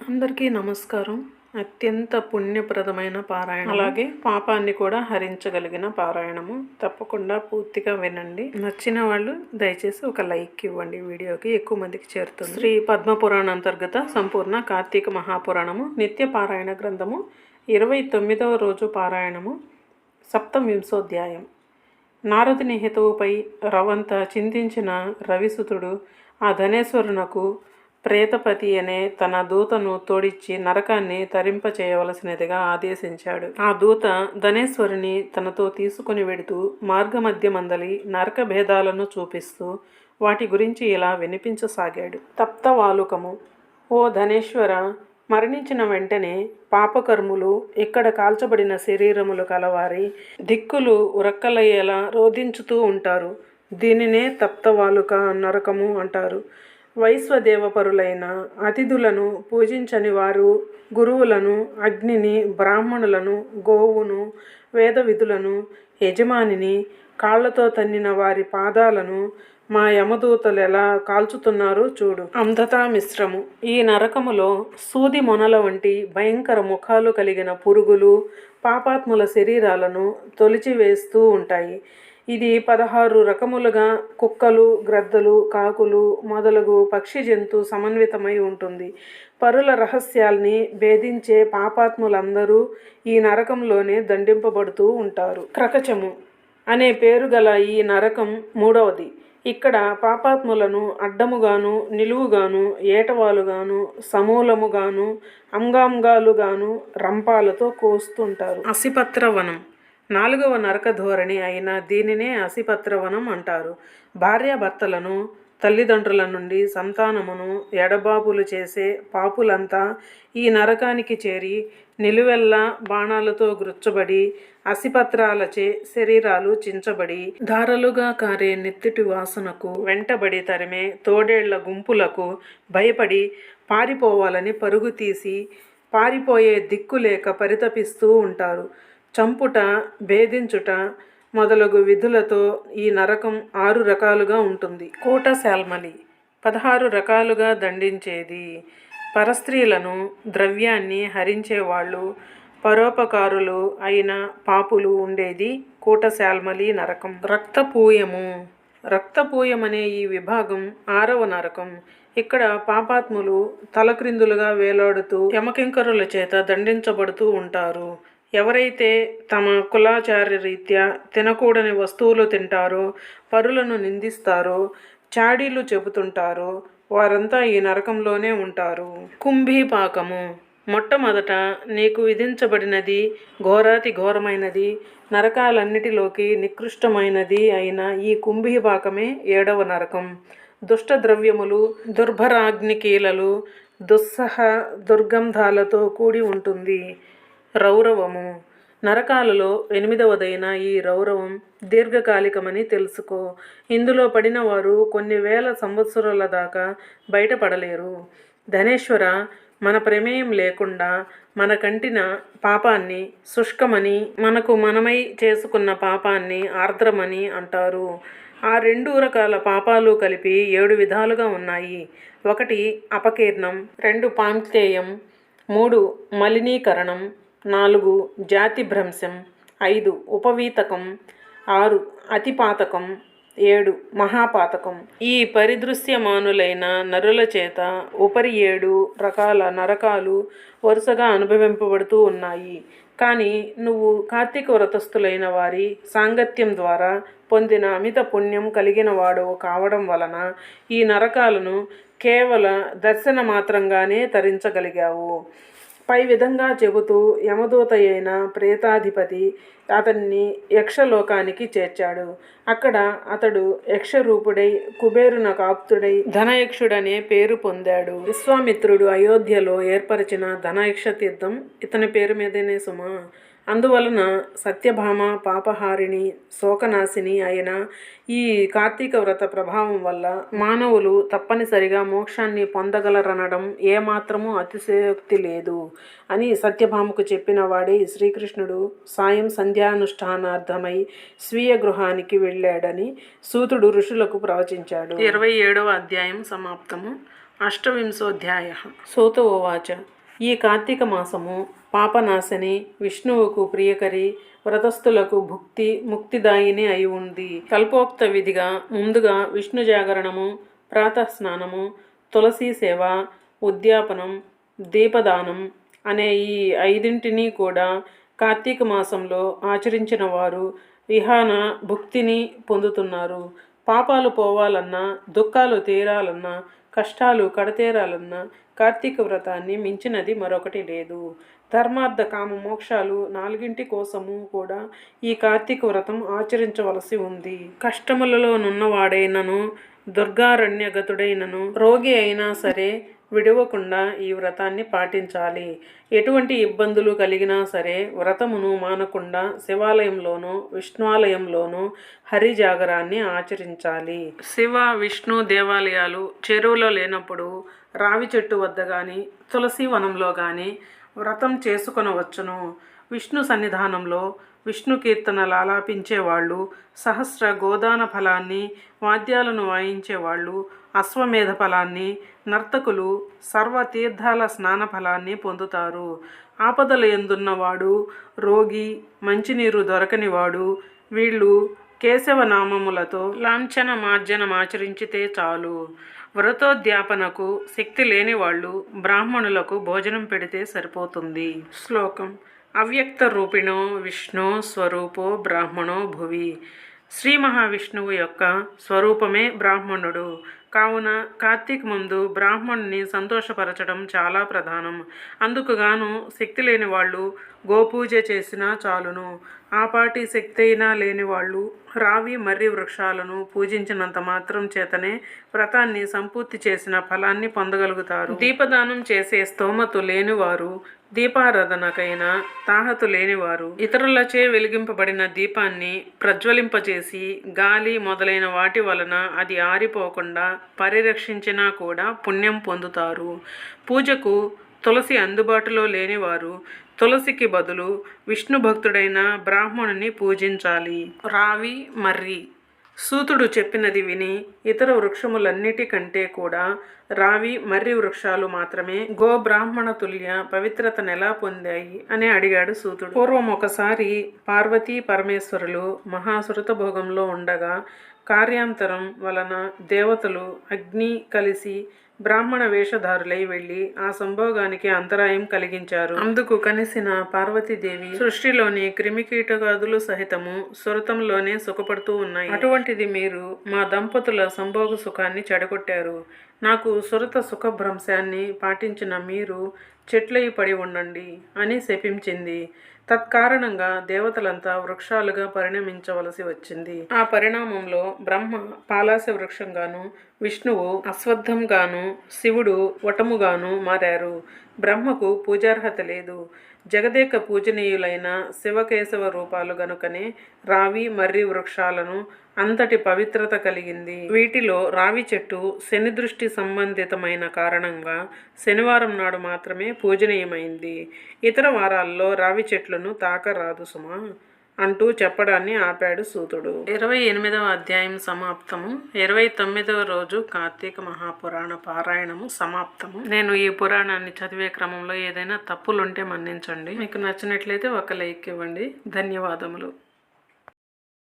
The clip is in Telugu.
అందరికీ నమస్కారం. అత్యంత పుణ్యప్రదమైన పారాయణం, అలాగే పాపాన్ని కూడా హరించగలిగిన పారాయణము. తప్పకుండా పూర్తిగా వినండి. నచ్చిన వాళ్ళు దయచేసి ఒక లైక్ ఇవ్వండి. వీడియోకి ఎక్కువ మందికి చేరుతుంది. శ్రీ పద్మపురాణ అంతర్గత సంపూర్ణ కార్తీక మహాపురాణము నిత్య పారాయణ గ్రంథము 29వ రోజు పారాయణము సప్తవింశోధ్యాయం. నారదుని హితవుపై రవంత చింతించిన రవిసుతుడు ఆ ధనేశ్వరునకు ప్రేతపతి అనే తన దూతను తోడిచ్చి నరకాన్ని తరింపచేయవలసినదిగా ఆదేశించాడు. ఆ దూత ధనేశ్వరుని తనతో తీసుకుని వెడుతూ మార్గమధ్యమందలి నరక భేదాలను చూపిస్తూ వాటి గురించి ఇలా వినిపించసాగాడు. తప్తవాలుకము. ఓ ధనేశ్వర, మరణించిన వెంటనే పాపకర్ములు ఇక్కడ కాల్చబడిన శరీరములు కలవారి దిక్కులు ఉరక్కలయ్యేలా రోధించుతూ ఉంటారు. దీనినే తప్తవాలుక నరకము అంటారు. వైశ్వదేవపరులైన అతిథులను పూజించని వారు గురువులను, అగ్నిని, బ్రాహ్మణులను, గోవును, వేద విధులను, యజమానిని, కాళ్లతో తన్నిన వారి పాదాలను మా యమదూతలు ఎలా కాల్చుతున్నారో చూడు. అంధతా మిశ్రము. ఈ నరకములో సూది మొనల వంటి భయంకర ముఖాలు కలిగిన పురుగులు పాపాత్ముల శరీరాలను తొలిచివేస్తూ ఉంటాయి. ఇది 16 రకములుగా కుక్కలు, గ్రద్దలు, కాకులు మొదలగు పక్షి జంతు సమన్వితమై ఉంటుంది. పరుల రహస్యాల్ని భేదించే పాపాత్ములందరూ ఈ నరకంలోనే దండింపబడుతూ ఉంటారు. క్రకచము అనే పేరు గల ఈ నరకం మూడవది. ఇక్కడ పాపాత్ములను అడ్డముగాను, నిలువుగాను, ఏటవాలుగాను, సమూలముగాను, అంగాంగాలుగాను రంపాలతో కోస్తుంటారు. అసిపత్రవనం. 4వ నరక ధోరణి అయిన దీనినే అసిపత్రవనం అంటారు. భార్యాభర్తలను, తల్లిదండ్రుల నుండి సంతానమును ఎడబాపులు చేసే పాపులంతా ఈ నరకానికి చేరి నిలువెల్లా బాణాలతో గుచ్చబడి అసిపత్రాలచే శరీరాలు చించబడి ధారలుగా కారే నెత్తిటి వాసనకు వెంటబడి తరిమే తోడేళ్ల గుంపులకు భయపడి పారిపోవాలని పరుగు తీసి పారిపోయే దిక్కులేక పరితపిస్తూ ఉంటారు. చంపుట, భేదించుట మొదలగు విధులతో ఈ నరకం 6 రకాలుగా ఉంటుంది. కూటశాల్మలి. 16 రకాలుగా దండించేది. పరస్త్రీలను, ద్రవ్యాన్ని హరించేవాళ్ళు, పరోపకారులు అయిన పాపులు ఉండేది కూటశాల్మలి నరకం. రక్తపూయము. రక్తపూయమనే ఈ విభాగం 6వ నరకం. ఇక్కడ పాపాత్ములు తలక్రిందులుగా వేలాడుతూ యమకింకరుల చేత దండించబడుతూ ఉంటారు. ఎవరైతే తమ కులాచార రీత్యా తినకూడని వస్తువులు తింటారో, పరులను నిందిస్తారో, చాడీలు చెబుతుంటారో వారంతా ఈ నరకంలోనే ఉంటారు. కుంభీపాకము. మొట్టమొదట నీకు విధించబడినది ఘోరాతి ఘోరమైనది, నరకాలన్నిటిలోకి నికృష్టమైనది అయిన ఈ కుంభీపాకమే 7వ నరకం. దుష్ట ద్రవ్యములు, దుర్భరాగ్నికీలలు, దుస్సహ దుర్గంధాలతో కూడి ఉంటుంది. రౌరవము. నరకాలలో 8వదైన ఈ రౌరవం దీర్ఘకాలికమని తెలుసుకో. ఇందులో పడిన వారు కొన్ని వేల సంవత్సరాల దాకా బయటపడలేరు. ధనేశ్వర, మన ప్రమేయం లేకుండా మన కంటిన పాపాన్ని శుష్కమని, మనకు మనమై చేసుకున్న పాపాన్ని ఆర్ద్రమని అంటారు. ఆ 2 రకాల పాపాలు కలిపి 7 విధాలుగా ఉన్నాయి. 1 అపకీర్ణం, 2 పాంక్తేయం, 3 మలినీకరణం, 4 జాతిభ్రంశం, 5 ఉపవీతకం, 6 అతిపాతకం, 7 మహాపాతకం. ఈ పరిదృశ్యమానులైన నరుల చేత ఉపరి 7 రకాల నరకాలు వరుసగా అనుభవింపబడుతూ ఉన్నాయి. కానీ నువ్వు కార్తీక వ్రతస్థులైన వారి సాంగత్యం ద్వారా పొందిన అమిత పుణ్యం కలిగిన వాడు కావడం వలన ఈ నరకాలను కేవల దర్శన మాత్రంగానే తరించగలిగావు. పై విధంగా చెబుతూ యమదూత అయిన ప్రేతాధిపతి అతన్ని యక్షలోకానికి చేర్చాడు. అక్కడ అతడు యక్షరూపుడై కుబేరునకాప్తుడై ధనయక్షుడనే పేరు పొందాడు. విశ్వామిత్రుడు అయోధ్యలో ఏర్పరిచిన ధనయక్ష తీర్థం ఇతని పేరు మీదనే సుమా. అందువలన సత్యభామ పాపహారిణి, శోకనాశిని అయిన ఈ కార్తీక వ్రత ప్రభావం వల్ల మానవులు తప్పనిసరిగా మోక్షాన్ని పొందగలరనడం ఏమాత్రమూ అతిశయోక్తి లేదు అని సత్యభామకు చెప్పిన వాడే శ్రీకృష్ణుడు సాయం సంధ్యానుష్ఠానార్థమై స్వీయ గృహానికి వెళ్ళాడని సూతుడు ఋషులకు ప్రవచించాడు. 27వ అధ్యాయం సమాప్తము. అష్టవింశోధ్యాయ. సూత ఉవాచ. ఈ కార్తీక మాసము పాపనాశని, విష్ణువుకు ప్రియకరి, వ్రతస్థులకు ముక్తిదాయిని అయి ఉంది. కల్పోక్త విధిగా ముందుగా విష్ణు జాగరణము, ప్రాతఃస్నానము, తులసీ సేవ, ఉద్యాపనం, దీపదానం అనే ఈ 5 కూడా కార్తీక మాసంలో ఆచరించిన వారు విహాన భుక్తిని పొందుతున్నారు. పాపాలు పోవాలన్నా, దుఃఖాలు తీరాలన్నా, కష్టాలు కడతేరాలన్నా కార్తీక వ్రతాన్ని మించినది మరొకటి లేదు. ధర్మార్థ కామ మోక్షాలు 4 కోసము కూడా ఈ కార్తీక వ్రతం ఆచరించవలసి ఉంది. కష్టములలోనున్నవాడైనను, దుర్గారణ్యగతుడైనను, రోగి అయినా సరే విడవకుండా ఈ వ్రతాన్ని పాటించాలి. ఎటువంటి ఇబ్బందులు కలిగినా సరే వ్రతమును మానకుండా శివాలయంలోనూ విష్ణువాలయంలోనూ హరి జాగరాన్ని ఆచరించాలి. శివ విష్ణు దేవాలయాలు చెరువులో లేనప్పుడు రావి చెట్టు వద్ద కానీ తులసి వనంలో కానీ వ్రతం చేసుకొనవచ్చును. విష్ణు సన్నిధానంలో విష్ణు కీర్తనలు ఆలాపించేవాళ్ళు, సహస్ర గోదాన ఫలాన్ని, వాద్యాలను వాయించేవాళ్ళు అశ్వమేధ ఫలాన్ని, నర్తకులు సర్వతీర్థాల స్నాన ఫలాన్ని పొందుతారు. ఆపదల ఎందున్నవాడు, రోగి, మంచినీరు దొరకనివాడు వీళ్ళు కేశవనామములతో లాంఛన మార్జనమాచరించితే చాలు. వ్రతోద్యాపనకు శక్తి లేని వాళ్ళు బ్రాహ్మణులకు భోజనం పెడితే సరిపోతుంది. శ్లోకం. అవ్యక్త రూపిణో విష్ణు స్వరూపో బ్రాహ్మణో భువి. శ్రీ మహావిష్ణువు యొక్క స్వరూపమే బ్రాహ్మణుడు. కావున కార్తీక ముందు బ్రాహ్మణుని సంతోషపరచడం చాలా ప్రధానం. అందుకుగాను శక్తి లేని వాళ్ళు గోపూజ చేసినా చాలును. ఆపాటి శక్తి అయినా లేని వాళ్ళు రావి మర్రి వృక్షాలను పూజించినంత మాత్రం చేతనే వ్రతాన్ని సంపూర్తి చేసిన ఫలాన్ని పొందగలుగుతారు. దీపదానం చేసే స్తోమతు లేనివారు, దీపారాధనకైనా తాహతు లేనివారు ఇతరులచే వెలిగింపబడిన దీపాన్ని ప్రజ్వలింపచేసి గాలి మొదలైన వాటి వలన అది ఆరిపోకుండా పరిరక్షించినా కూడా పుణ్యం పొందుతారు. పూజకు తులసి అందుబాటులో లేనివారు తులసికి బదులు విష్ణు భక్తుడైన బ్రాహ్మణుని పూజించాలి. రావి మర్రి. సూతుడు చెప్పినది విని ఇతర వృక్షములన్నిటికంటే కూడా రావి మర్రి వృక్షాలు మాత్రమే గోబ్రాహ్మణ తుల్య పవిత్రతనెలా పొందాయి అని అడిగాడు సూతుడు. పూర్వం ఒకసారి పార్వతీ పరమేశ్వరులు మహాసురత భోగంలో ఉండగా కార్యాంతరం వలన దేవతలు అగ్ని కలిసి బ్రాహ్మణ వేషధారులై వెళ్లి ఆ సంభోగానికి అంతరాయం కలిగించారు. అందుకు కనిసిన పార్వతీదేవి సృష్టిలోని క్రిమికీటకాదులు సహితము సురతంలోనే సుఖపడుతూ ఉన్నాయి. అటువంటిది మీరు మా దంపతుల సంభోగ సుఖాన్ని చెడగొట్టారు. నాకు సురత సుఖభ్రంశాన్ని పాటించిన మీరు చెట్లయి పడి ఉండండి అని శపించింది. తత్కారణంగా దేవతలంతా వృక్షాలుగా పరిణమించవలసి వచ్చింది. ఆ పరిణామంలో బ్రహ్మ పాలాస వృక్షంగాను, విష్ణువు అశ్వత్థంగాను, శివుడు వటముగాను మారారు. బ్రహ్మకు పూజార్హత లేదు. జగదేక పూజనీయులైన శివకేశవ రూపాలు గనుకనే రావి మర్రి వృక్షాలను అంతటి పవిత్రత కలిగింది. వీటిలో రావి చెట్టు శని దృష్టి సంబంధితమైన కారణంగా శనివారం నాడు మాత్రమే పూజనీయమైంది. ఇతర వారాల్లో రావి చెట్లను తాకరాదు సుమా అంటూ చెప్పడాన్ని ఆపాడు సూతుడు. 28వ అధ్యాయం సమాప్తము. 29వ రోజు కార్తీక మహాపురాణ పారాయణము సమాప్తము. నేను ఈ పురాణాన్ని చదివే క్రమంలో ఏదైనా తప్పులుంటే మన్నించండి. మీకు నచ్చినట్లయితే ఒక లైక్ ఇవ్వండి. ధన్యవాదములు.